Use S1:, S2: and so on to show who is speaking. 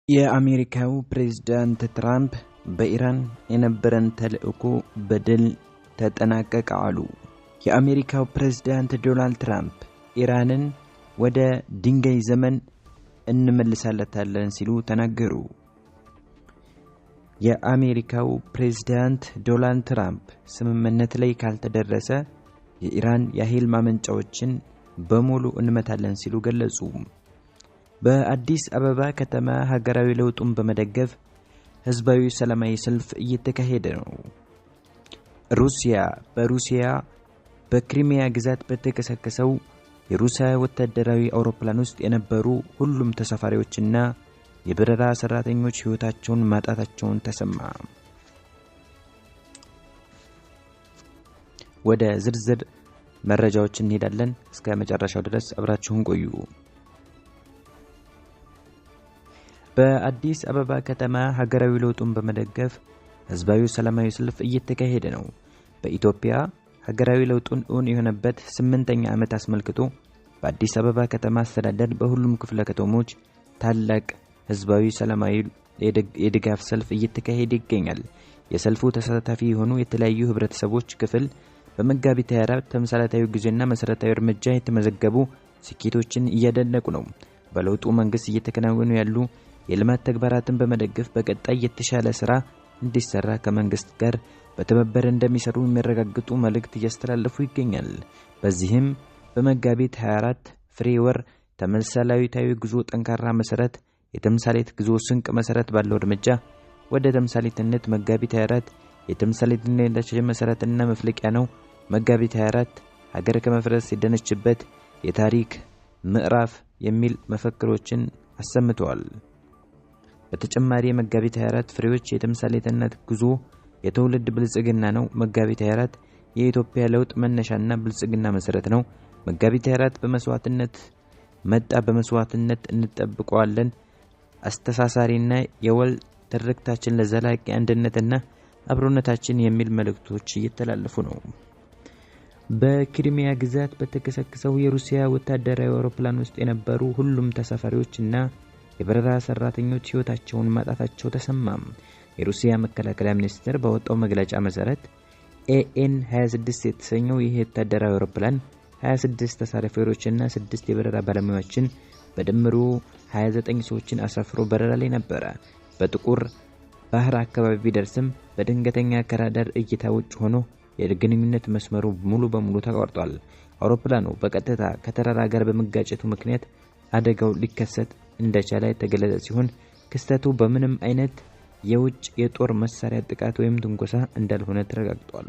S1: የአሜሪካው ፕሬዝዳንት ትራምፕ በኢራን የነበረን ተልእኮ በድል ተጠናቀቀ አሉ። የአሜሪካው ፕሬዝዳንት ዶናልድ ትራምፕ ኢራንን ወደ ድንጋይ ዘመን እንመልሳለታለን ሲሉ ተናገሩ። የአሜሪካው ፕሬዝዳንት ዶናልድ ትራምፕ ስምምነት ላይ ካልተደረሰ የኢራን የኃይል ማመንጫዎችን በሙሉ እንመታለን ሲሉ ገለጹ። በአዲስ አበባ ከተማ ሀገራዊ ለውጡን በመደገፍ ህዝባዊ ሰላማዊ ሰልፍ እየተካሄደ ነው። በሩሲያ በክሪሚያ ግዛት በተከሰከሰው የሩሲያ ወታደራዊ አውሮፕላን ውስጥ የነበሩ ሁሉም ተሳፋሪዎችና የበረራ ሰራተኞች ህይወታቸውን ማጣታቸውን ተሰማ። ወደ ዝርዝር መረጃዎች እንሄዳለን። እስከ መጨረሻው ድረስ አብራችሁን ቆዩ። በአዲስ አበባ ከተማ ሀገራዊ ለውጡን በመደገፍ ህዝባዊ ሰላማዊ ሰልፍ እየተካሄደ ነው። በኢትዮጵያ ሀገራዊ ለውጡን እውን የሆነበት 8ኛ ዓመት አስመልክቶ በአዲስ አበባ ከተማ አስተዳደር በሁሉም ክፍለ ከተሞች ታላቅ ህዝባዊ ሰላማዊ የድጋፍ ሰልፍ እየተካሄደ ይገኛል። የሰልፉ ተሳታፊ የሆኑ የተለያዩ ህብረተሰቦች ክፍል በመጋቢት 24 ተምሳሌታዊ ጊዜና መሰረታዊ እርምጃ የተመዘገቡ ስኬቶችን እያደነቁ ነው። በለውጡ መንግስት እየተከናወኑ ያሉ የልማት ተግባራትን በመደገፍ በቀጣይ የተሻለ ስራ እንዲሰራ ከመንግስት ጋር በተባበረ እንደሚሰሩ የሚያረጋግጡ መልእክት እያስተላለፉ ይገኛል። በዚህም በመጋቢት 24 ፍሬ ወር ተምሳሌታዊ ጉዞ ጠንካራ መሰረት የተምሳሌት ጉዞ ስንቅ መሰረት ባለው እርምጃ ወደ ተምሳሌትነት መጋቢት 24 የተምሳሌትነት መሰረትና መፍለቂያ ነው። መጋቢት 24 ሀገር ከመፍረስ የደነችበት የታሪክ ምዕራፍ የሚል መፈክሮችን አሰምተዋል። በተጨማሪ መጋቢት 24 ፍሬዎች የተምሳሌትነት ጉዞ የትውልድ ብልጽግና ነው። መጋቢት 24 የኢትዮጵያ ለውጥ መነሻና ብልጽግና መሰረት ነው። መጋቢት 24 በመስዋዕትነት መጣ፣ በመስዋዕትነት እንጠብቀዋለን። አስተሳሳሪና የወል ትርክታችን ለዘላቂ አንድነትና አብሮነታችን የሚል መልእክቶች እየተላለፉ ነው። በክሪሚያ ግዛት በተከሰከሰው የሩሲያ ወታደራዊ አውሮፕላን ውስጥ የነበሩ ሁሉም ተሳፋሪዎችና የበረራ ሰራተኞች ህይወታቸውን ማጣታቸው ተሰማ። የሩሲያ መከላከያ ሚኒስቴር ባወጣው መግለጫ መሰረት AN-26 የተሰኘው ይህ ወታደራዊ አውሮፕላን 26 ተሳፋሪዎችና 6 የበረራ ባለሙያዎችን በድምሩ 29 ሰዎችን አሳፍሮ በረራ ላይ ነበር። በጥቁር ባህር አካባቢ ቢደርስም በድንገተኛ ከራዳር እይታ ውጭ ሆኖ የግንኙነት መስመሩ ሙሉ በሙሉ ተቋርጧል። አውሮፕላኑ በቀጥታ ከተራራ ጋር በመጋጨቱ ምክንያት አደጋው ሊከሰት እንደቻለ የተገለጸ ሲሆን ክስተቱ በምንም አይነት የውጭ የጦር መሳሪያ ጥቃት ወይም ትንኮሳ እንዳልሆነ ተረጋግጧል።